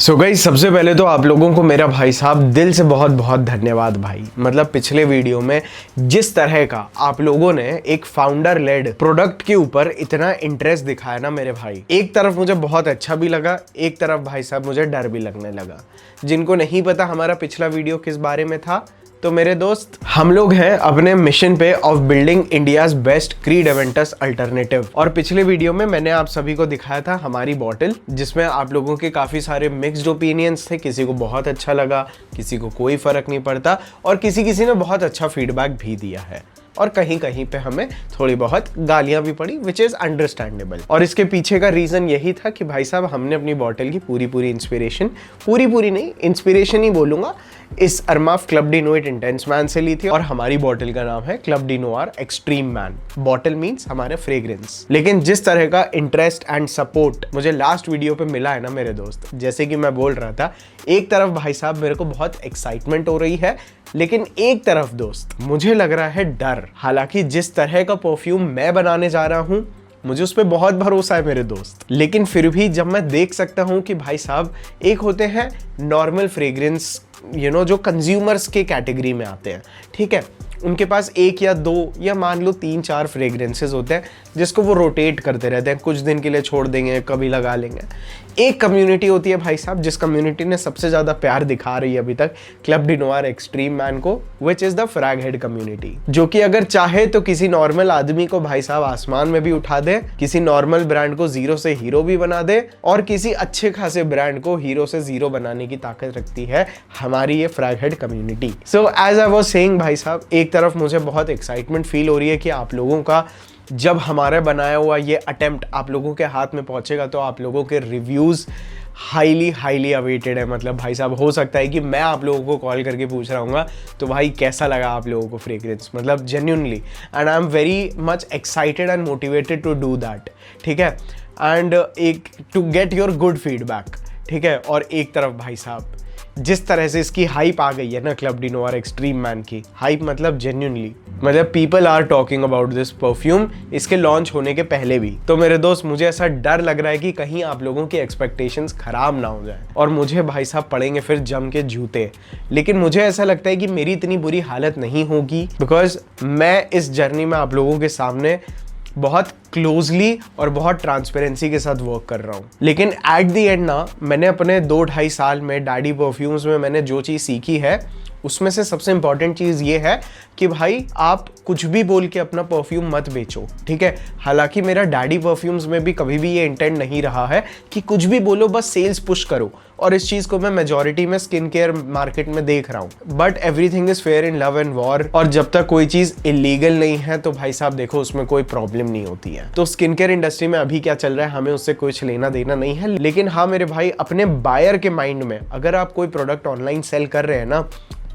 So guys, सबसे पहले तो आप लोगों को मेरा भाई साहब दिल से बहुत बहुत धन्यवाद भाई। मतलब पिछले वीडियो में जिस तरह का आप लोगों ने एक फाउंडर लेड प्रोडक्ट के ऊपर इतना इंटरेस्ट दिखाया ना मेरे भाई, एक तरफ मुझे बहुत अच्छा भी लगा, एक तरफ भाई साहब मुझे डर भी लगने लगा। जिनको नहीं पता हमारा पिछला वीडियो किस बारे में था, तो मेरे दोस्त हम लोग हैं अपने मिशन पे of building India's best creed Aventus alternative. और पिछले वीडियो में मैंने आप सभी को दिखाया था हमारी बॉटल, जिसमें आप लोगों के काफी सारे मिक्स्ड ओपिनियंस थे। किसी को बहुत अच्छा लगा, किसी को कोई फर्क नहीं पड़ता, और किसी ने बहुत अच्छा फीडबैक भी दिया है, और कहीं कहीं पे हमें थोड़ी बहुत गालियां भी पड़ी, विच इज अंडरस्टैंडेबल। और इसके पीछे का रीजन यही था कि भाई साहब हमने अपनी बॉटल की पूरी इंस्पिरेशन, पूरी नहीं इंस्पिरेशन ही बोलूंगा, इस Armaf club de nuit intense man से ली थी। और हमारी बॉटल का नाम है club de noir extreme man. Bottle means हमारे फ्रेग्रेंस। लेकिन जिस तरह का इंटरेस्ट एंड सपोर्ट मुझे लास्ट वीडियो पे मिला है ना मेरे दोस्त, जैसे कि मैं बोल रहा था, एक तरफ भाई साहब मेरे को बहुत एक्साइटमेंट हो रही है, लेकिन एक तरफ दोस्त मुझे लग रहा है डर। हालांकि जिस तरह का परफ्यूम मैं बनाने जा रहा हूं, मुझे उस पर बहुत भरोसा है मेरे दोस्त, लेकिन फिर भी जब मैं देख सकता हूं कि भाई साहब एक होते हैं नॉर्मल फ्रेग्रेंस, जो कंज्यूमर्स के कैटेगरी में आते हैं, ठीक है, उनके पास एक या दो या मान लो 3-4 फ्रेग्रेंसेस होते हैं जिसको वो रोटेट करते रहते हैं, कुछ दिन के लिए छोड़ देंगे, कभी लगा लेंगे। एक कम्युनिटी होती है भाई साहब, जिस कम्युनिटी ने सबसे ज्यादा प्यार दिखा रही है अभी तक club de noir extreme man को, which is the frag head community, जो कि अगर चाहे तो किसी नॉर्मल आदमी को भाई साहब आसमान में भी उठा दे, किसी नॉर्मल ब्रांड को जीरो से हीरो भी बना दे, और किसी अच्छे खासे ब्रांड को हीरो से जीरो बनाने की ताकत रखती है हमारी ये frag head community. So as I was saying भाई साहब, एक तरफ मुझे बहुत एक्साइटमेंट फील हो रही है कि आप लोगों का जब हमारा बनाया हुआ ये अटेम्प्ट आप लोगों के हाथ में पहुंचेगा, तो आप लोगों के रिव्यूज हाईली अवेटेड है। मतलब भाई साहब हो सकता है कि मैं आप लोगों को कॉल करके पूछ रहा हूँ तो भाई कैसा लगा आप लोगों को फ्रेग्रेंस, मतलब genuinely, and I am very much excited and motivated to do that, ठीक है, एंड एक to get your good feedback, ठीक है। और एक तरफ भाई साहब जिस तरह से इसकी हाइप आ गई है ना club de noir extreme man की हाइप, मतलब जेन्युइनली, मतलब people are talking about this perfume इसके लॉन्च होने के पहले भी। तो मेरे दोस्त मुझे ऐसा डर लग रहा है कि कहीं आप लोगों की एक्सपेक्टेशंस खराब ना हो जाए और मुझे भाई साहब पड़ेंगे फिर जम के जूते। लेकिन मुझे ऐसा लगता है कि मेरी इतनी बुरी हालत नहीं होगी, बिकॉज मैं इस जर्नी में आप लोगों के सामने बहुत क्लोजली और बहुत ट्रांसपेरेंसी के साथ वर्क कर रहा हूँ। लेकिन एट द एंड ना, मैंने अपने 2-2.5 साल में डैडी परफ्यूम्स में मैंने जो चीज़ सीखी है, उसमें से सबसे इंपॉर्टेंट चीज़ ये है कि भाई आप कुछ भी बोल के अपना परफ्यूम मत बेचो, ठीक है। हालांकि मेरा डैडी परफ्यूम्स में भी कभी भी ये इंटेंट नहीं रहा है कि कुछ भी बोलो, बस सेल्स पुश करो, और इस चीज़ को मैं मेजॉरिटी में स्किन केयर मार्केट में देख रहा हूँ। But everything is fair in love and war, और जब तक कोई चीज़ इलीगल नहीं है तो भाई साहब देखो उसमें कोई प्रॉब्लम नहीं होती है। तो स्किन केयर इंडस्ट्री में अभी क्या चल रहा है हमें उससे कुछ लेना देना नहीं है। लेकिन हाँ मेरे भाई, अपने बायर के माइंड में अगर आप कोई प्रोडक्ट ऑनलाइन सेल कर रहे हैं ना,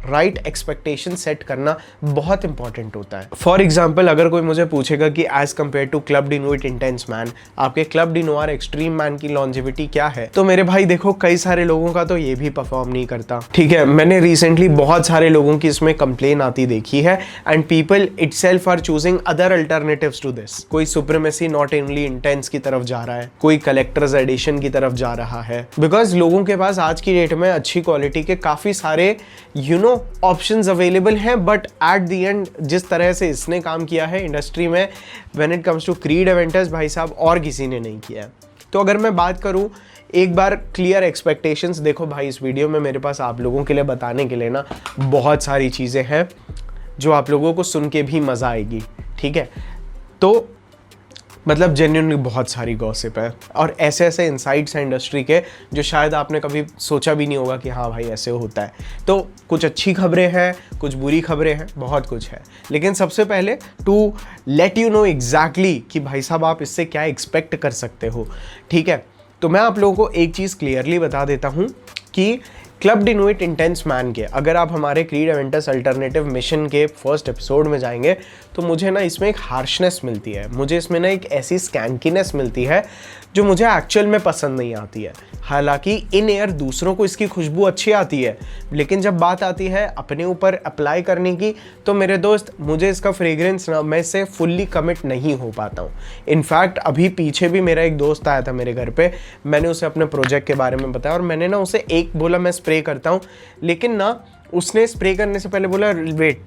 राइट एक्सपेक्टेशन सेट करना बहुत इंपॉर्टेंट होता है। फॉर एग्जाम्पल, अगर कोई मुझे पूछेगा कि as compared to club de nuit intense man आपके club de noir extreme man की लॉन्जेविटी क्या है, तो मेरे भाई देखो कई सारे लोगों का तो ये भी परफॉर्म नहीं करता, ठीक है। मैंने रिसेंटली बहुत सारे लोगों की इसमें कंप्लेन आती देखी है, and people itself are choosing other alternatives to this. कोई सुप्रीमेसी नॉट ओनली इंटेंस की तरफ जा रहा है, कोई कलेक्टर्स एडिशन की तरफ जा रहा है, बिकॉज लोगों के पास आज की डेट में अच्छी क्वालिटी के काफी सारे ऑप्शंस अवेलेबल हैं। बट एट द एंड जिस तरह से इसने काम किया है इंडस्ट्री में when it comes to Creed Aventus, भाई साहब और किसी ने नहीं किया है। तो अगर मैं बात करूं, एक बार क्लियर एक्सपेक्टेशंस देखो भाई, इस वीडियो में मेरे पास आप लोगों के लिए बताने के लिए ना बहुत सारी चीज़ें हैं जो आप लोगों को सुन के भी मज़ा आएगी, ठीक है। तो मतलब जेन्युइनली बहुत सारी गॉसिप है और ऐसे ऐसे इनसाइट्स हैं इंडस्ट्री के जो शायद आपने कभी सोचा भी नहीं होगा कि हाँ भाई ऐसे होता है। तो कुछ अच्छी खबरें हैं, कुछ बुरी खबरें हैं, बहुत कुछ है। लेकिन सबसे पहले to let you know exactly कि भाई साहब आप इससे क्या एक्सपेक्ट कर सकते हो, ठीक है। तो मैं आप लोगों को एक चीज़ क्लियरली बता देता हूँ कि क्लब डिनुइट इंटेंस मैन के अगर आप हमारे क्रीड एवेंटस अल्टरनेटिव मिशन के फर्स्ट एपिसोड में जाएंगे तो मुझे ना इसमें एक हार्शनेस मिलती है, मुझे इसमें ना एक ऐसी स्कैंकीनेस मिलती है जो मुझे एक्चुअल में पसंद नहीं आती है। हालांकि इन एयर दूसरों को इसकी खुशबू अच्छी आती है, लेकिन जब बात आती है अपने ऊपर अप्लाई करने की तो मेरे दोस्त मुझे इसका फ्रेग्रेंस ना मैं इससे फुल्ली कमिट नहीं हो पाता हूँ। इनफैक्ट अभी पीछे भी मेरा एक दोस्त आया था मेरे घर पे, मैंने उसे अपने प्रोजेक्ट के बारे में बताया और मैंने ना उसे एक बोला मैं स्प्रे करता हूँ, लेकिन ना उसने स्प्रे करने से पहले बोला वेट,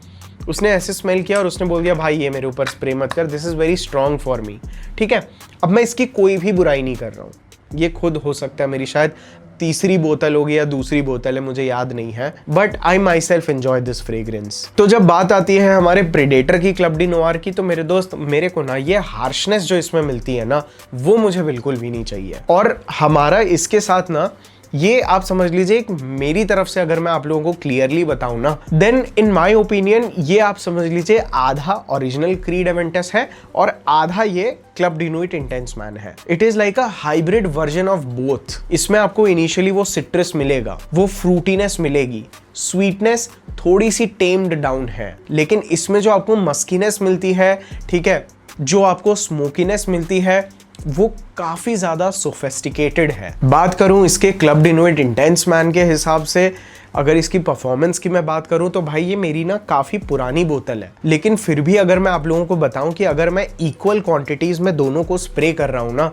उसने ऐसे स्मेल किया और उसने बोल दिया भाई ये मेरे ऊपर स्प्रे मत कर, this is very strong for me. ठीक है, अब मैं इसकी कोई भी बुराई नहीं कर रहा हूँ, ये खुद हो सकता है मेरी शायद तीसरी बोतल होगी या दूसरी बोतल है, मुझे याद नहीं है, but I my self enjoy this fragrance. तो जब बात आती है हमारे प्रेडेटर की क्लब डी नोवार की तो मेरे दोस्त मेरे को ना ये हार्शनेस जो इसमें मिलती है ना वो मुझे बिल्कुल भी नहीं चाहिए। और हमारा इसके साथ ना ये आप समझ लीजिए एक मेरी तरफ से अगर मैं आप लोगों को क्लियरली बताऊं ना देन इन माय ओपिनियन ये आप समझ लीजिए आधा ओरिजिनल क्रीड एवेंटस है और आधा ये क्लब डिनुइट इंटेंस मैन है। It is like a hybrid version of both. इसमें आपको इनिशियली वो सिट्रस मिलेगा, वो फ्रूटीनेस मिलेगी, स्वीटनेस थोड़ी सी टेम्ड डाउन है, लेकिन इसमें जो आपको मस्कीनेस मिलती है, ठीक है, जो आपको स्मोकीनेस मिलती है वो काफी ज्यादा सोफिस्टिकेटेड है। बात करूं इसके क्लब डिनुइट इंटेंस मैन के हिसाब से, अगर इसकी परफॉर्मेंस की मैं बात करूं तो भाई ये मेरी ना काफी पुरानी बोतल है, लेकिन फिर भी अगर मैं आप लोगों को बताऊं कि अगर मैं इक्वल क्वांटिटीज में दोनों को स्प्रे कर रहा हूं ना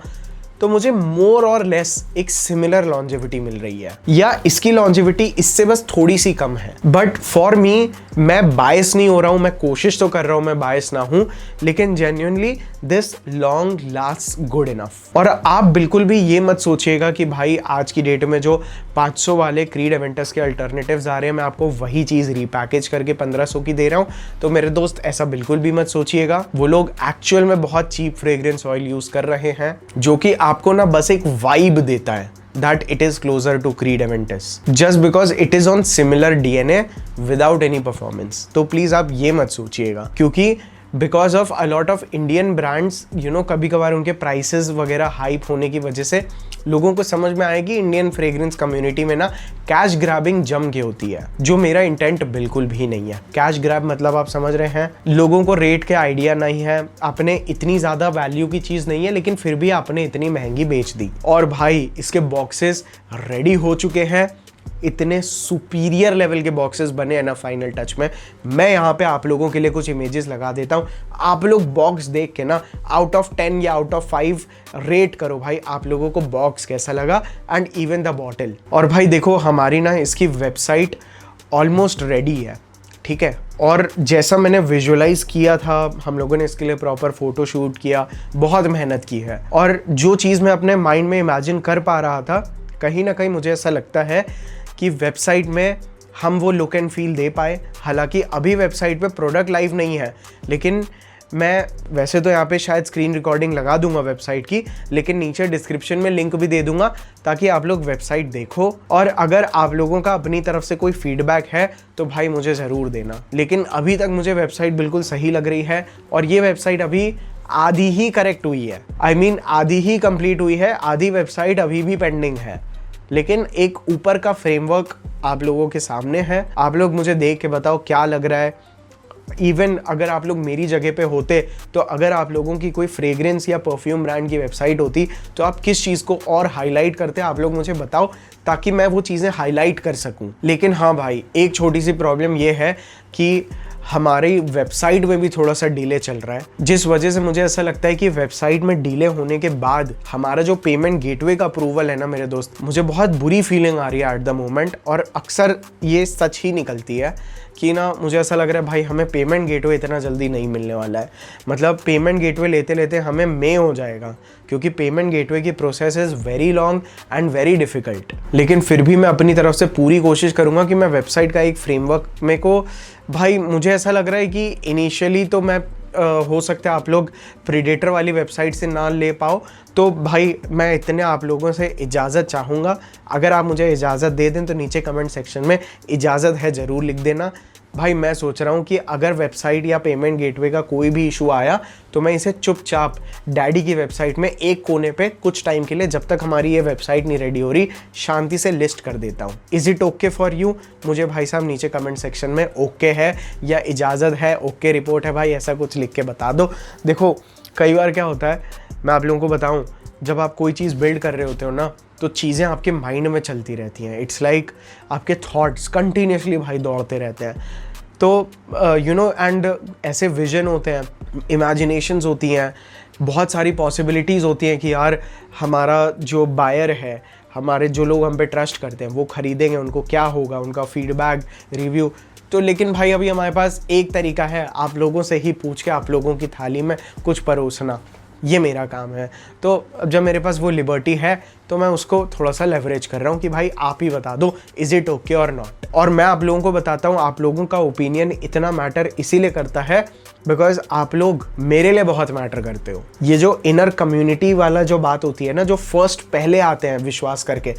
तो मुझे मोर और लेस एक सिमिलर लॉन्जेविटी मिल रही है, या इसकी लॉन्जेविटी इससे बस थोड़ी सी कम है। बट फॉर मी, मैं बायस नहीं हो रहा हूं, मैं कोशिश तो कर रहा हूं मैं बायस ना हूं, लेकिन genuinely this long last good enough. और आप बिल्कुल भी ये मत सोचिएगा कि भाई आज की डेट में जो 500 वाले क्रीड एवेंटस के अल्टरनेटिव्स आ रहे हैं मैं आपको वही चीज रीपैकेज करके 1500 की दे रहा हूं। तो मेरे दोस्त ऐसा बिल्कुल भी मत सोचिएगा, वो लोग एक्चुअल में बहुत चीप फ्रेग्रेंस ऑयल यूज कर रहे हैं जो कि आपको ना बस एक वाइब देता है that it is closer to Creed Aventus just because it is on similar DNA without any performance। तो प्लीज आप ये मत सोचिएगा, क्योंकि because of a lot of Indian brands you know कभी कभार उनके प्राइसेस वगैरह हाइप होने की वजह से लोगों को समझ में आया कि इंडियन फ्रेग्रेंस कम्युनिटी में ना कैश ग्रैबिंग जम के होती है, जो मेरा इंटेंट बिल्कुल भी नहीं है। कैश ग्रैब मतलब आप समझ रहे हैं, लोगों को रेट के आइडिया नहीं है, आपने इतनी ज़्यादा वैल्यू की चीज़ नहीं है लेकिन फिर भी आपने इतनी महंगी बेच दी। और भाई इसके बॉक्सेस रेडी हो चुके हैं, इतने सुपीरियर लेवल के बॉक्सेस बने हैं ना फाइनल टच में। मैं यहाँ पे आप लोगों के लिए कुछ इमेजेस लगा देता हूँ, आप लोग बॉक्स देख के ना आउट ऑफ 10 या आउट ऑफ 5 रेट करो भाई आप लोगों को बॉक्स कैसा लगा एंड इवन द बॉटल। और भाई देखो हमारी ना इसकी वेबसाइट ऑलमोस्ट रेडी है, ठीक है, और जैसा मैंने विजुअलाइज किया था हम लोगों ने इसके लिए प्रॉपर फोटो शूट किया, बहुत मेहनत की है, और जो चीज़ मैं अपने माइंड में इमेजिन कर पा रहा था कहीं ना कहीं मुझे ऐसा लगता है कि वेबसाइट में हम वो लुक एंड फील दे पाए। हालांकि अभी वेबसाइट पे प्रोडक्ट लाइव नहीं है, लेकिन मैं वैसे तो यहाँ पे शायद स्क्रीन रिकॉर्डिंग लगा दूंगा वेबसाइट की, लेकिन नीचे डिस्क्रिप्शन में लिंक भी दे दूंगा ताकि आप लोग वेबसाइट देखो। और अगर आप लोगों का अपनी तरफ से कोई फीडबैक है तो भाई मुझे ज़रूर देना। लेकिन अभी तक मुझे वेबसाइट बिल्कुल सही लग रही है, और ये वेबसाइट अभी आधी ही करेक्ट हुई है, आई मीन आधी ही कंप्लीट हुई है, आधी वेबसाइट अभी भी पेंडिंग है। लेकिन एक ऊपर का फ्रेमवर्क आप लोगों के सामने है, आप लोग मुझे देख के बताओ क्या लग रहा है। इवन अगर आप लोग मेरी जगह पे होते तो अगर आप लोगों की कोई फ्रेग्रेंस या परफ्यूम ब्रांड की वेबसाइट होती तो आप किस चीज़ को और हाईलाइट करते, आप लोग मुझे बताओ ताकि मैं वो चीज़ें हाईलाइट कर सकूं। लेकिन हाँ भाई, एक छोटी सी प्रॉब्लम ये है कि हमारी वेबसाइट में भी थोड़ा सा डिले चल रहा है, जिस वजह से मुझे ऐसा लगता है कि वेबसाइट में डिले होने के बाद हमारा जो पेमेंट गेटवे का अप्रूवल है ना मेरे दोस्त, मुझे बहुत बुरी फीलिंग आ रही है एट द मोमेंट। और अक्सर ये सच ही निकलती है कि ना मुझे ऐसा लग रहा है भाई हमें पेमेंट गेटवे इतना जल्दी नहीं मिलने वाला है, मतलब पेमेंट गेटवे लेते लेते हमें मई हो जाएगा, क्योंकि पेमेंट गेटवे की process is very long and very difficult. लेकिन फिर भी मैं अपनी तरफ से पूरी कोशिश करूँगा कि मैं वेबसाइट का एक फ्रेमवर्क, मेरे को भाई मुझे ऐसा लग रहा है कि इनिशियली तो मैं हो सकता है आप लोग प्रीडेटर वाली वेबसाइट से ना ले पाओ, तो भाई मैं इतने आप लोगों से इजाज़त चाहूँगा। अगर आप मुझे इजाज़त दे दें तो नीचे कमेंट सेक्शन में इजाज़त है ज़रूर लिख देना। भाई मैं सोच रहा हूँ कि अगर वेबसाइट या पेमेंट गेटवे का कोई भी इशू आया तो मैं इसे चुपचाप डैडी की वेबसाइट में एक कोने पे कुछ टाइम के लिए, जब तक हमारी ये वेबसाइट नहीं रेडी हो रही, शांति से लिस्ट कर देता हूँ। Is it okay for you? मुझे भाई साहब नीचे कमेंट सेक्शन में ओके है या इजाज़त है, ओके रिपोर्ट है भाई, ऐसा कुछ लिख के बता दो। देखो कई बार क्या होता है, मैं आप लोगों को बताऊँ, जब आप कोई चीज़ बिल्ड कर रहे होते हो ना, तो चीज़ें आपके माइंड में चलती रहती हैं। इट्स लाइक आपके थॉट्स कंटिन्यूसली भाई दौड़ते रहते हैं। तो एंड ऐसे विजन होते हैं, इमेजिनेशंस होती हैं, बहुत सारी पॉसिबिलिटीज़ होती हैं कि यार हमारा जो बायर है, हमारे जो लोग हम पे ट्रस्ट करते हैं, वो ख़रीदेंगे, उनको क्या होगा, उनका फीडबैक, रिव्यू। तो लेकिन भाई अभी हमारे पास एक तरीका है, आप लोगों से ही पूछ के आप लोगों की थाली में कुछ परोसना, ये मेरा काम है। तो अब जब मेरे पास वो लिबर्टी है तो मैं उसको थोड़ा सा लेवरेज कर रहा हूँ कि भाई आप ही बता दो इज़ इट ओके और नॉट। और मैं आप लोगों को बताता हूँ, आप लोगों का ओपिनियन इतना मैटर इसीलिए करता है बिकॉज आप लोग मेरे लिए बहुत मैटर करते हो। ये जो इनर कम्युनिटी वाला जो बात होती है ना, जो फर्स्ट पहले आते हैं विश्वास करके।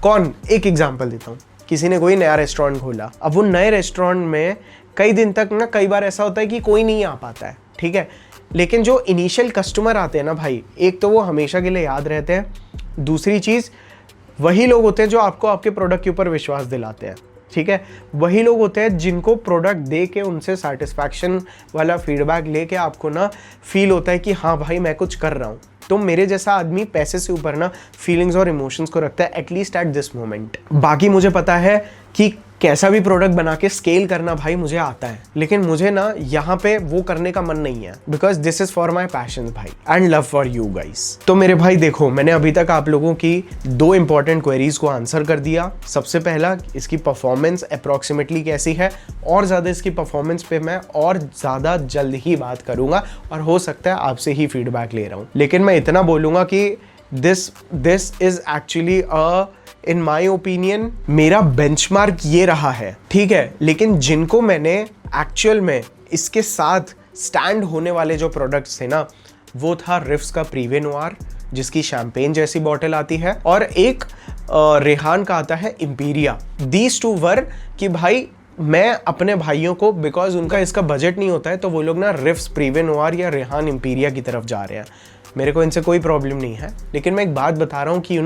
कौन? एक एग्जाम्पल देता हूँ, किसी ने कोई नया रेस्टोरेंट खोला, अब वो नए रेस्टोरेंट में कई दिन तक ना, कई बार ऐसा होता है कि कोई नहीं आ पाता है, ठीक है, लेकिन जो इनिशियल कस्टमर आते हैं ना भाई, एक तो वो हमेशा के लिए याद रहते हैं, दूसरी चीज़ वही लोग होते हैं जो आपको आपके प्रोडक्ट के ऊपर विश्वास दिलाते हैं, ठीक है, वही लोग होते हैं जिनको प्रोडक्ट दे के उनसे सेटिस्फैक्शन वाला फीडबैक लेके आपको ना फील होता है कि हाँ भाई मैं कुछ कर रहा हूँ। तो मेरे जैसा आदमी पैसे से ऊपर ना फीलिंग्स और इमोशंस को रखता है, एटलीस्ट एट दिस मोमेंट। बाकी मुझे पता है कि कैसा भी प्रोडक्ट बना के स्केल करना भाई मुझे आता है, लेकिन मुझे ना यहाँ पे वो करने का मन नहीं है, because this is for my passion भाई and love for you guys. तो मेरे भाई देखो, मैंने अभी तक आप लोगों की 2 इंपॉर्टेंट क्वेरीज को आंसर कर दिया। सबसे पहला, इसकी परफॉर्मेंस अप्रॉक्सीमेटली कैसी है, और ज़्यादा इसकी परफॉर्मेंस पे मैं और ज़्यादा जल्द ही बात करूँगा, और हो सकता है आपसे ही फीडबैक ले रहा हूँ। लेकिन मैं इतना बोलूँगा कि this is actually in my opinion मेरा बेंचमार्क ये रहा है, ठीक है, लेकिन जिनको मैंने एक्चुअल में इसके साथ स्टैंड होने वाले जो प्रोडक्ट्स थे ना, वो था रिफ्स का प्रीवे नोआर, जिसकी शैम्पेन जैसी बॉटल आती है, और एक रेहान का आता है इम्पीरिया। दीज टू वर कि भाई मैं अपने भाइयों को, बिकॉज उनका इसका बजट नहीं होता है, तो वो लोग ना रिफ्स प्रीवे नोआर या रेहान इम्पीरिया की तरफ जा रहे हैं। मेरे को इनसे कोई प्रॉब्लम नहीं है, लेकिन मैं एक बात बता रहा हूँ कि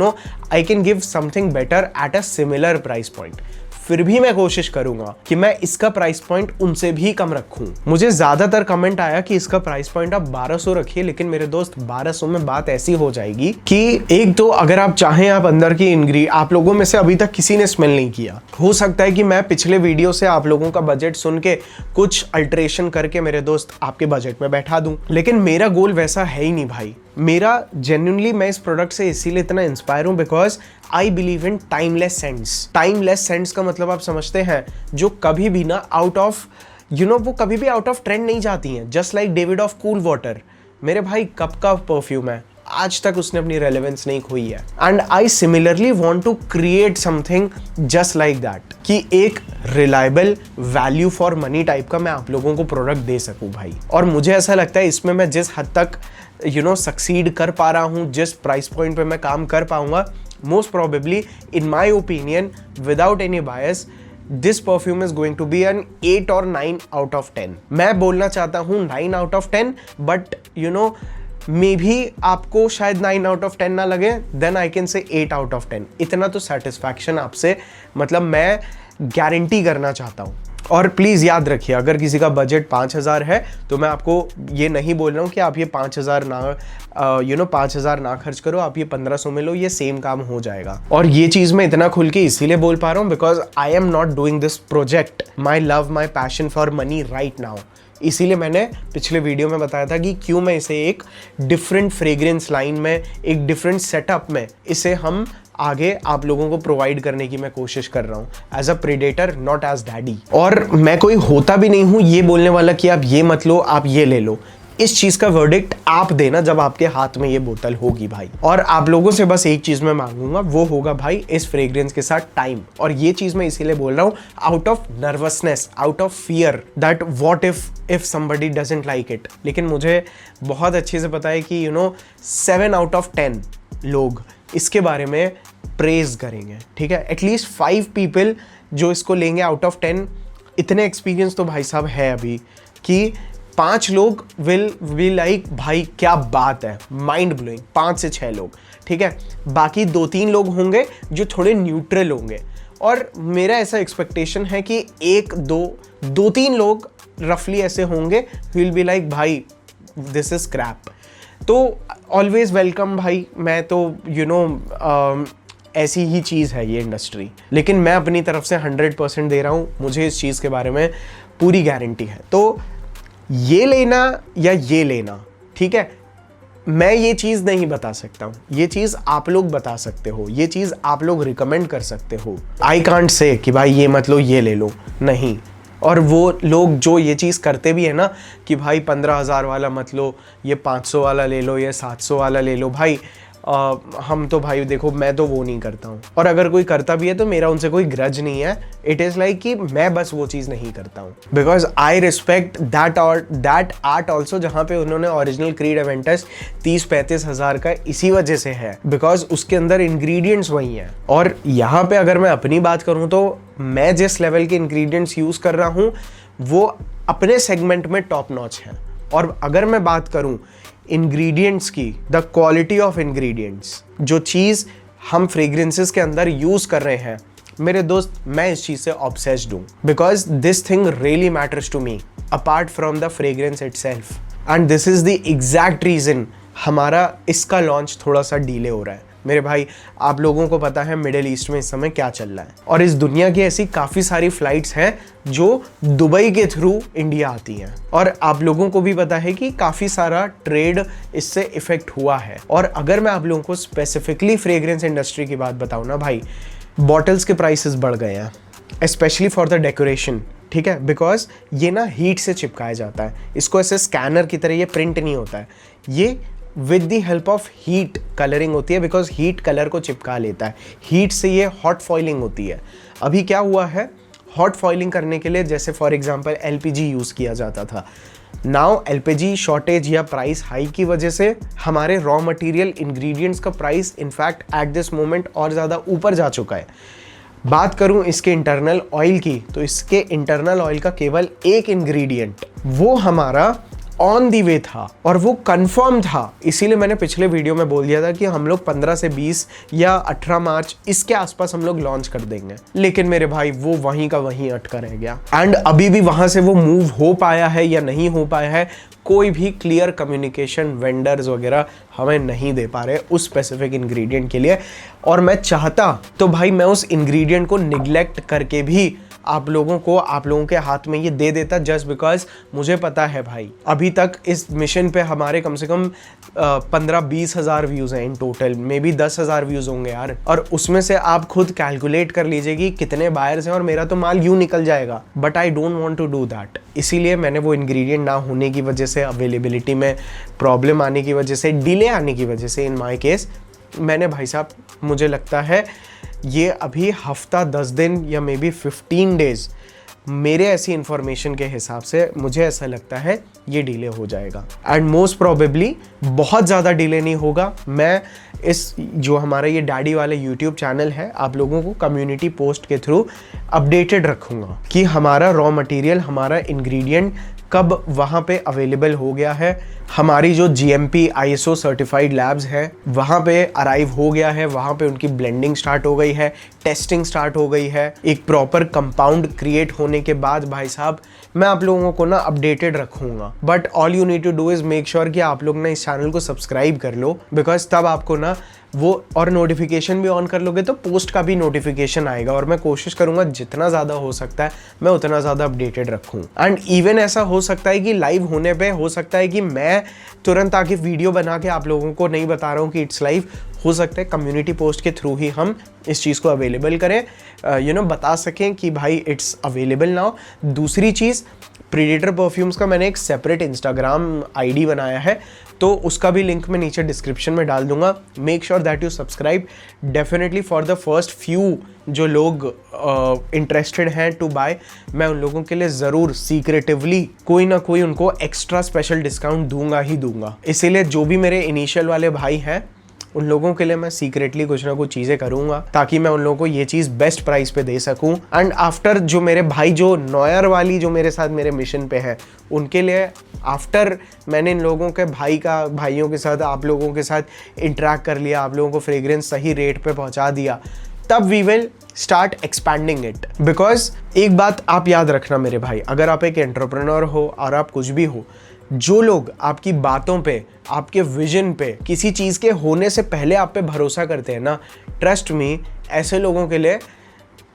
I can give something better at a similar price point. फिर भी मैं कोशिश करूंगा कि मैं इसका प्राइस पॉइंट उनसे भी कम रखूं। मुझे ज्यादातर कमेंट आया कि इसका प्राइस पॉइंट आप 1200 रखिए, लेकिन मेरे दोस्त 1200 में बात ऐसी हो जाएगी कि एक तो अगर आप चाहें, आप अंदर की आप लोगों में से अभी तक किसी ने स्मेल नहीं किया, हो सकता है कि मैं पिछले वीडियो से आप लोगों का बजट सुन के कुछ अल्टरेशन करके मेरे दोस्त आपके बजट में बैठा दूं, लेकिन मेरा गोल वैसा है ही नहीं भाई। मेरा जेन्युइनली, मैं इस प्रोडक्ट से इसीलिए इतना इंस्पायर हूं because I believe in timeless scents. Timeless scents का मतलब आप समझते हैं, जो कभी भी ना आउट ऑफ वो कभी भी आउट ऑफ ट्रेंड नहीं जाती हैं। Just like David of cool water, मेरे भाई कब का परफ्यूम है, आज तक उसने अपनी रेलेवेंस नहीं खोई है। And I similarly want to create something just like that, कि एक reliable value for money type का मैं आप लोगों को प्रोडक्ट दे सकूं भाई। और मुझे ऐसा लगता है इसमें मैं जिस हद तक सक्सीड कर पा रहा हूं, जिस प्राइस पॉइंट पे मैं काम कर पाऊंगा, most probably in my opinion without any bias, this perfume is going to be an 8 और 9 आउट ऑफ 10। मैं बोलना चाहता हूं 9 आउट ऑफ 10, बट मे भी आपको शायद 9 आउट ऑफ 10 ना लगे, then I can say 8 out of 10। इतना तो सेटिस्फैक्शन आपसे, मतलब मैं गारंटी करना चाहता हूँ। और प्लीज़ याद रखिए, अगर किसी का बजट 5000 है तो मैं आपको ये नहीं बोल रहा हूँ कि आप ये 5000 ना खर्च करो, आप ये 1500 में लो, ये सेम काम हो जाएगा। और ये चीज़ मैं इतना खुल के इसीलिए बोल पा रहा हूँ because I am not doing this project my love my passion for money right now. इसीलिए मैंने पिछले वीडियो में बताया था कि क्यों मैं इसे एक डिफरेंट फ्रेग्रेंस लाइन में, एक डिफरेंट सेटअप में इसे हम आगे आप लोगों को प्रोवाइड करने की मैं कोशिश कर रहा हूँ, as a predator not as daddy. और मैं कोई होता भी नहीं हूँ ये बोलने वाला कि आप ये मत लो, आप ये ले लो। इस चीज़ का वर्डिक्ट आप देना जब आपके हाथ में ये बोतल होगी भाई। और आप लोगों से बस एक चीज़ मैं मांगूंगा, वो होगा भाई इस फ्रेग्रेंस के साथ टाइम। और ये चीज़ मैं इसीलिए बोल रहा हूँ out of nervousness, out of fear that what if somebody doesn't like it. लेकिन मुझे बहुत अच्छे से पता है कि 7 आउट ऑफ 10 लोग इसके बारे में प्रेज करेंगे, ठीक है। एटलीस्ट 5 पीपल जो इसको लेंगे आउट ऑफ 10, इतने एक्सपीरियंस तो भाई साहब है अभी कि 5 लोग विल बी लाइक भाई क्या बात है, माइंड ब्लोइंग, 5 से 6 लोग, ठीक है। बाकी 2-3 लोग होंगे जो थोड़े न्यूट्रल होंगे, और मेरा ऐसा एक्सपेक्टेशन है कि 1-2-3 लोग रफली ऐसे होंगे विल बी लाइक भाई दिस इज क्रैप। तो ऑलवेज वेलकम भाई, मैं तो ऐसी ही चीज़ है ये इंडस्ट्री, लेकिन मैं अपनी तरफ से 100% दे रहा हूँ, मुझे इस चीज़ के बारे में पूरी गारंटी है। तो ये लेना या ये लेना, ठीक है, मैं ये चीज़ नहीं बता सकता हूँ, ये चीज़ आप लोग बता सकते हो, ये चीज़ आप लोग रिकमेंड कर सकते हो। आई कांट से कि भाई ये मत लो ये ले लो, नहीं। और वो लोग जो ये चीज़ करते भी है ना कि भाई 15,000 वाला मत लो, ये 500 वाला ले लो, ये 700 वाला ले लो, भाई हम तो भाई देखो, मैं तो वो नहीं करता हूँ, और अगर कोई करता भी है तो मेरा उनसे कोई ग्रज नहीं है। इट इज़ लाइक कि मैं बस वो चीज़ नहीं करता हूँ, because I respect that art also, जहाँ पे उन्होंने ओरिजिनल क्रीड एवेंटस 30-35 हज़ार का इसी वजह से है, बिकॉज उसके अंदर इंग्रेडिएंट्स वही हैं। और यहाँ पे अगर मैं अपनी बात करूँ तो मैं जिस लेवल के इंग्रेडिएंट्स यूज़ कर रहा हूँ वो अपने सेगमेंट में टॉप नॉच है। और अगर मैं बात करूँ इंग्रेडिएंट्स की, द क्वालिटी ऑफ इंग्रेडिएंट्स, जो चीज़ हम फ्रेग्रेंसेस के अंदर यूज़ कर रहे हैं, मेरे दोस्त मैं इस चीज़ से ऑब्सेस्ड हूँ, because this thing really matters to me apart from the fragrance itself, and this is the exact reason हमारा इसका लॉन्च थोड़ा सा डिले हो रहा है। मेरे भाई, आप लोगों को पता है मिडिल ईस्ट में इस समय क्या चल रहा है, और इस दुनिया की ऐसी काफ़ी सारी फ्लाइट्स हैं जो दुबई के थ्रू इंडिया आती हैं, और आप लोगों को भी पता है कि काफ़ी सारा ट्रेड इससे इफ़ेक्ट हुआ है। और अगर मैं आप लोगों को स्पेसिफिकली फ्रेग्रेंस इंडस्ट्री की बात बताऊँ ना भाई, बॉटल्स के प्राइसेस बढ़ गए हैं स्पेशली फॉर द डेकोरेशन, ठीक है, बिकॉज ये ना हीट से चिपकाया जाता है, इसको ऐसे स्कैनर की तरह ये प्रिंट नहीं होता है, ये with the help of heat colouring होती है, बिकॉज हीट कलर को चिपका लेता है, हीट से ये हॉट फॉइलिंग होती है। अभी क्या हुआ है, हॉट फॉइलिंग करने के लिए जैसे फॉर एग्जांपल एलपीजी यूज़ किया जाता था, नाउ एलपीजी शॉर्टेज या प्राइस हाई की वजह से हमारे रॉ मटेरियल इंग्रेडिएंट्स का price in fact at this moment और ज़्यादा ऊपर जा चुका है। बात करूं इसके इंटरनल ऑयल की, तो इसके इंटरनल ऑयल का केवल एक इंग्रेडिएंट वो हमारा ऑन दी वे था और वो कंफर्म था, इसीलिए मैंने पिछले वीडियो में बोल दिया था कि हम लोग 15 से 20 या 18 मार्च इसके आसपास हम लोग लॉन्च कर देंगे। लेकिन मेरे भाई वो वहीं का वहीं अटका रह गया, एंड अभी भी वहां से वो मूव हो पाया है या नहीं हो पाया है, कोई भी क्लियर कम्युनिकेशन वेंडर्स वगैरह हमें नहीं दे पा रहे उस स्पेसिफिक इंग्रेडिएंट के लिए। और मैं चाहता तो भाई मैं उस इंग्रेडिएंट को निगलेक्ट करके भी आप लोगों के हाथ में ये दे देता, जस्ट बिकॉज मुझे पता है भाई अभी तक इस मिशन पे हमारे कम से कम 15-20 हज़ार व्यूज़ हैं in total, may be 10,000 views होंगे यार, और उसमें से आप खुद कैलकुलेट कर लीजिए कि कितने बायर्स हैं और मेरा तो माल यूँ निकल जाएगा, but I don't want to do that. इसीलिए मैंने वो इंग्रेडिएंट ना होने की वजह से, अवेलेबिलिटी में प्रॉब्लम आने की वजह से, डिले आने की वजह से इन माई केस, मैंने भाई साहब मुझे लगता है ये अभी हफ्ता 10 दिन या मे बी 15 डेज़ मेरे ऐसी इन्फॉर्मेशन के हिसाब से मुझे ऐसा लगता है ये डिले हो जाएगा, एंड मोस्ट प्रोबेबली बहुत ज़्यादा डिले नहीं होगा। मैं इस जो हमारा ये डैडी वाला यूट्यूब चैनल है, आप लोगों को कम्युनिटी पोस्ट के थ्रू अपडेटेड रखूँगा कि हमारा रॉ मटेरियल, हमारा इंग्रेडिएंट कब वहाँ पे अवेलेबल हो गया है, हमारी जो GMP ISO सर्टिफाइड लैब्स हैं वहाँ पे अराइव हो गया है, वहाँ पे उनकी ब्लेंडिंग स्टार्ट हो गई है, टेस्टिंग स्टार्ट हो गई है, एक प्रॉपर कंपाउंड क्रिएट होने के बाद भाई साहब मैं आप लोगों को ना अपडेटेड रखूँगा। But all you need to do is make sure कि आप लोग ना इस चैनल को सब्सक्राइब कर लो, बिकॉज तब आपको ना वो और नोटिफिकेशन भी ऑन कर लोगे तो पोस्ट का भी नोटिफिकेशन आएगा, और मैं कोशिश करूंगा जितना ज़्यादा हो सकता है मैं उतना ज़्यादा अपडेटेड रखूं। एंड इवन ऐसा हो सकता है कि लाइव होने पे हो सकता है कि मैं तुरंत आके वीडियो बना के आप लोगों को नहीं बता रहा हूँ कि इट्स लाइव, हो सकता है कम्युनिटी पोस्ट के थ्रू ही हम इस चीज़ को अवेलेबल करें, बता सकें कि भाई इट्स अवेलेबल नाउ। दूसरी चीज़, प्रीडेटर परफ्यूम्स का मैंने एक सेपरेट इंस्टाग्राम आईडी बनाया है, तो उसका भी लिंक मैं नीचे डिस्क्रिप्शन में डाल दूंगा। Make sure that you subscribe definitely for the first few जो लोग इंटरेस्टेड हैं टू बाय, मैं उन लोगों के लिए ज़रूर सीक्रेटिवली कोई ना कोई उनको एक्स्ट्रा स्पेशल डिस्काउंट दूंगा ही दूंगा। इसीलिए जो भी मेरे इनिशियल वाले भाई हैं उन लोगों के लिए मैं सीक्रेटली कुछ ना कुछ चीज़ें करूँगा ताकि मैं उन लोगों को ये चीज़ बेस्ट प्राइस पे दे सकूँ। एंड आफ्टर जो मेरे भाई जो नॉयर वाली जो मेरे साथ मेरे मिशन पे है उनके लिए आफ्टर मैंने इन लोगों के भाइयों के साथ आप लोगों के साथ इंटरेक्ट कर लिया, आप लोगों को फ्रेग्रेंस सही रेट पे पहुंचा दिया, तब we will start expanding it. Because एक बात आप याद रखना मेरे भाई, अगर आप एक एंटरप्रेन्योर हो और आप कुछ भी हो, जो लोग आपकी बातों पे, आपके विजन पे, किसी चीज़ के होने से पहले आप पे भरोसा करते हैं ना, ट्रस्ट मी, ऐसे लोगों के लिए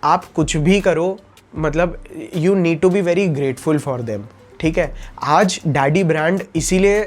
आप कुछ भी करो, मतलब you need to be very grateful for them. ठीक है, आज डैडी ब्रांड इसीलिए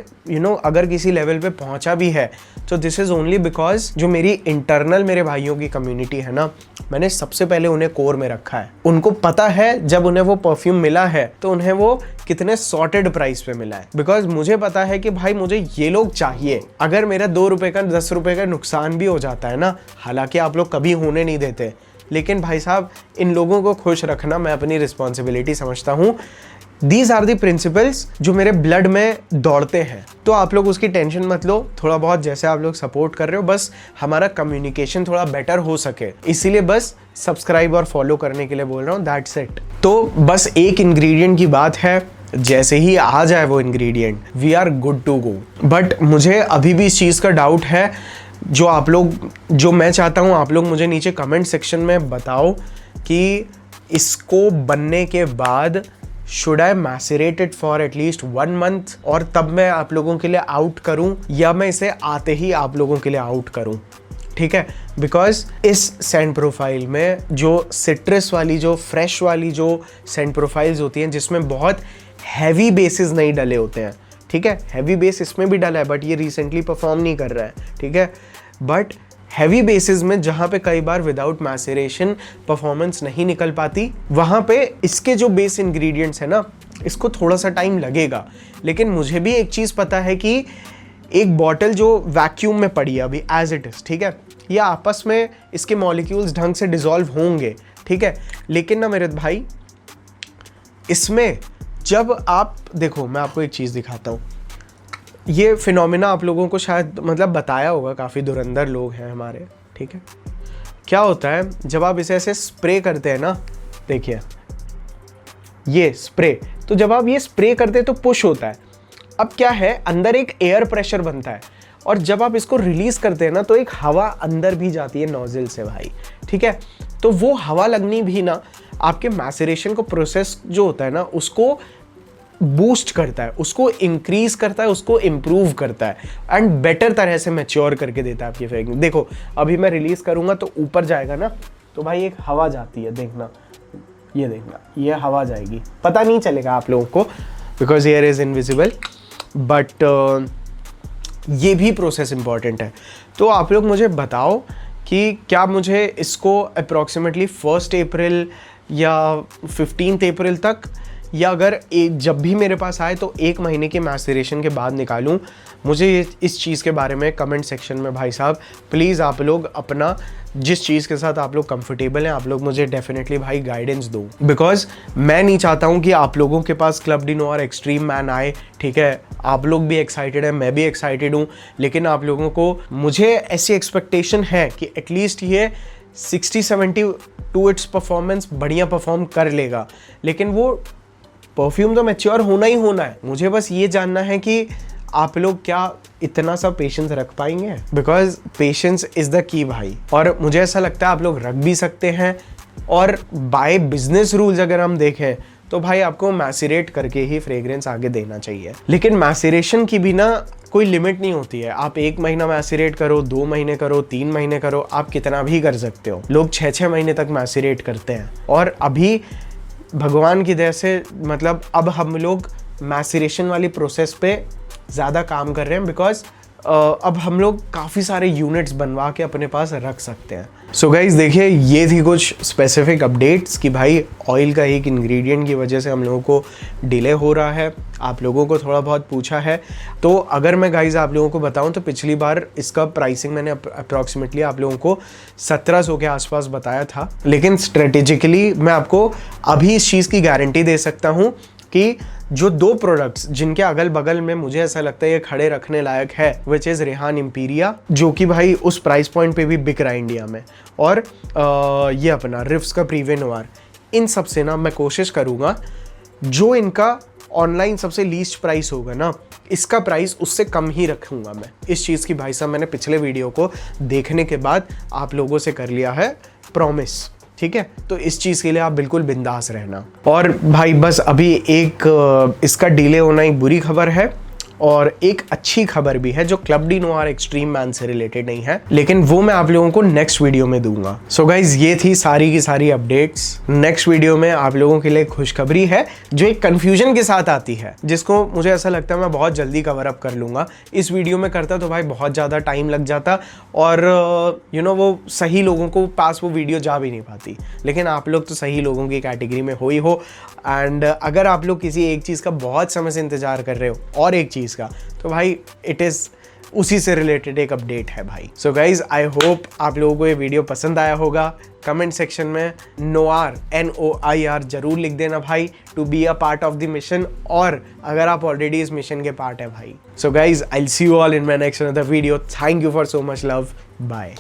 अगर किसी लेवल पे पहुंचा भी है तो दिस इज़ ओनली बिकॉज जो मेरी इंटरनल मेरे भाइयों की कम्युनिटी है ना, मैंने सबसे पहले उन्हें कोर में रखा है। उनको पता है जब उन्हें वो परफ्यूम मिला है तो उन्हें वो कितने सॉर्टेड प्राइस पे मिला है, बिकॉज मुझे पता है कि भाई मुझे ये लोग चाहिए। अगर मेरा 2 रुपए का 10 रुपए का नुकसान भी हो जाता है ना, हालांकि आप लोग कभी होने नहीं देते, लेकिन भाई साहब इन लोगों को खुश रखना मैं अपनी रिस्पॉन्सिबिलिटी समझता हूँ। दीज आर दी प्रिंसिपल्स जो मेरे ब्लड में दौड़ते हैं, तो आप लोग उसकी टेंशन मत लो। थोड़ा बहुत जैसे आप लोग सपोर्ट कर रहे हो, बस हमारा कम्युनिकेशन थोड़ा बेटर हो सके, इसीलिए बस सब्सक्राइब और फॉलो करने के लिए बोल रहा हूँ, दैट्स इट। तो बस एक इंग्रेडिएंट की बात है, जैसे ही आ जाए वो ingredient we are good to go. But मुझे अभी भी इस चीज़ का डाउट है, जो मैं चाहता हूँ आप लोग मुझे नीचे कमेंट सेक्शन में बताओ कि इसको बनने के बाद should I macerate it for at least 1 month और तब मैं आप लोगों के लिए आउट करूं, या मैं इसे आते ही आप लोगों के लिए आउट करूं। ठीक है, बिकॉज इस सेंट प्रोफाइल में जो सिट्रस वाली, जो फ्रेश वाली जो सेंट प्रोफाइल्स होती हैं जिसमें बहुत हैवी बेसिस नहीं डले होते हैं, ठीक है, हैवी बेस इसमें भी डला है बट ये रिसेंटली परफॉर्म नहीं कर रहा है, ठीक है, बट हैवी बेसिस में जहाँ पे कई बार विदाउट मैसेरेशन परफॉर्मेंस नहीं निकल पाती, वहाँ पे इसके जो बेस इंग्रेडिएंट्स है ना, इसको थोड़ा सा टाइम लगेगा। लेकिन मुझे भी एक चीज़ पता है कि एक बॉटल जो वैक्यूम में पड़ी है अभी एज इट इज़, ठीक है, या आपस में इसके मॉलिक्यूल्स ढंग से डिसॉल्व होंगे, ठीक है, लेकिन ना मेरे भाई इसमें जब आप देखो, मैं आपको एक चीज़ दिखाता हूँ, ये फिनोमिना आप लोगों को शायद मतलब बताया होगा, काफ़ी धुरंधर लोग हैं हमारे, ठीक है। क्या होता है जब आप इसे ऐसे स्प्रे करते हैं ना, देखिए ये स्प्रे, तो जब आप ये स्प्रे करते हैं तो पुश होता है। अब क्या है, अंदर एक एयर प्रेशर बनता है और जब आप इसको रिलीज करते हैं ना तो एक हवा अंदर भी जाती है नोजल से भाई, ठीक है। तो वो हवा लगनी भी ना आपके मैसेरेशन को प्रोसेस जो होता है ना उसको बूस्ट करता है, उसको इंक्रीज करता है, उसको इम्प्रूव करता है एंड बेटर तरह से मैच्योर करके देता है आपकी फ्रेग्रेंस। देखो अभी मैं रिलीज करूंगा तो ऊपर जाएगा ना, तो भाई एक हवा जाती है, देखना, ये देखना, ये हवा जाएगी, पता नहीं चलेगा आप लोगों को because air is invisible, but ये भी प्रोसेस इंपॉर्टेंट है। तो आप लोग मुझे बताओ कि क्या मुझे इसको अप्रॉक्सीमेटली 1 अप्रैल या 15 अप्रैल तक, या अगर जब भी मेरे पास आए तो 1 महीने के मैसेरेशन के बाद निकालूं। मुझे इस चीज़ के बारे में कमेंट सेक्शन में भाई साहब प्लीज़ आप लोग अपना जिस चीज़ के साथ आप लोग कंफर्टेबल हैं आप लोग मुझे डेफिनेटली भाई गाइडेंस दो, बिकॉज मैं नहीं चाहता हूं कि आप लोगों के पास club de noir extreme man आए, ठीक है, आप लोग भी एक्साइटेड हैं, मैं भी एक्साइटेड हूं, लेकिन आप लोगों को मुझे ऐसी एक्सपेक्टेशन है कि एटलीस्ट ये 60-70 टू इट्स परफॉर्मेंस बढ़िया परफॉर्म कर लेगा, लेकिन वो परफ्यूम तो मैच्योर होना ही होना है। मुझे बस ये जानना है कि आप लोग क्या इतना सा पेशेंस रख पाएंगे, because patience is the key भाई। और मुझे ऐसा लगता है आप लोग रख भी सकते हैं, और बाय बिजनेस रूल्स अगर हम देखें तो भाई आपको मैसेरेट करके ही फ्रेग्रेंस आगे देना चाहिए। लेकिन मैसेरेशन की भी ना कोई लिमिट नहीं होती है, आप 1 महीना मैसेरेट करो, 2 महीने करो, 3 महीने करो, आप कितना भी कर सकते हो। लोग 6-6 महीने तक मैसेरेट करते हैं, और अभी भगवान की दया से मतलब अब हम लोग मैसेरेशन वाली प्रोसेस पे ज़्यादा काम कर रहे हैं, बिकॉज अब हम लोग काफ़ी सारे यूनिट्स बनवा के अपने पास रख सकते हैं। सो गाइज देखिए, ये थी कुछ स्पेसिफिक अपडेट्स कि भाई ऑयल का एक इंग्रेडिएंट की वजह से हम लोगों को डिले हो रहा है, आप लोगों को थोड़ा बहुत पूछा है। तो अगर मैं गाइज आप लोगों को बताऊं तो पिछली बार इसका प्राइसिंग मैंने अप्रॉक्सीमेटली आप लोगों को 1700 के आसपास बताया था, लेकिन स्ट्रेटेजिकली मैं आपको अभी इस चीज़ की गारंटी दे सकता हूँ कि जो दो प्रोडक्ट्स जिनके अगल बगल में मुझे ऐसा लगता है ये खड़े रखने लायक है, विच इज़ रेहान इम्पीरिया, जो कि भाई उस प्राइस पॉइंट पे भी बिक रहा है इंडिया में, और ये अपना रिफ्स का प्रीवे नोवार। इन सब से ना मैं कोशिश करूँगा जो इनका ऑनलाइन सबसे लीस्ट प्राइस होगा ना, इसका प्राइस उससे कम ही रखूँगा मैं। इस चीज़ की भाई साहब मैंने पिछले वीडियो को देखने के बाद आप लोगों से कर लिया है प्रॉमिस, ठीक है। तो इस चीज़ के लिए आप बिल्कुल बिंदास रहना। और भाई बस अभी एक इसका डिले होना एक बुरी खबर है, और एक अच्छी खबर भी है जो club D Noir extreme man से रिलेटेड नहीं है, लेकिन वो मैं आप लोगों को नेक्स्ट वीडियो में दूंगा। सो गाइज ये थी सारी की सारी अपडेट्स। नेक्स्ट वीडियो में आप लोगों के लिए खुशखबरी है जो एक कंफ्यूजन के साथ आती है, जिसको मुझे ऐसा लगता है मैं बहुत जल्दी कवर अप कर लूंगा। इस वीडियो में करता तो भाई बहुत ज़्यादा टाइम लग जाता, और वो सही लोगों को पास वो वीडियो जा भी नहीं पाती, लेकिन आप लोग तो सही लोगों की कैटेगरी में हो ही हो। एंड अगर आप लोग किसी एक चीज़ का बहुत समय से इंतजार कर रहे हो और एक चीज़ का, तो भाई इट इज़ उसी से रिलेटेड एक अपडेट है भाई। सो गाइज आई होप आप लोगों को ये वीडियो पसंद आया होगा। कमेंट सेक्शन में नोआर NOIR जरूर लिख देना भाई, to be a part of the mission, और अगर आप ऑलरेडी इस मिशन के पार्ट है भाई। So guys I will see you all in my next another video. Thank you for so much love, bye.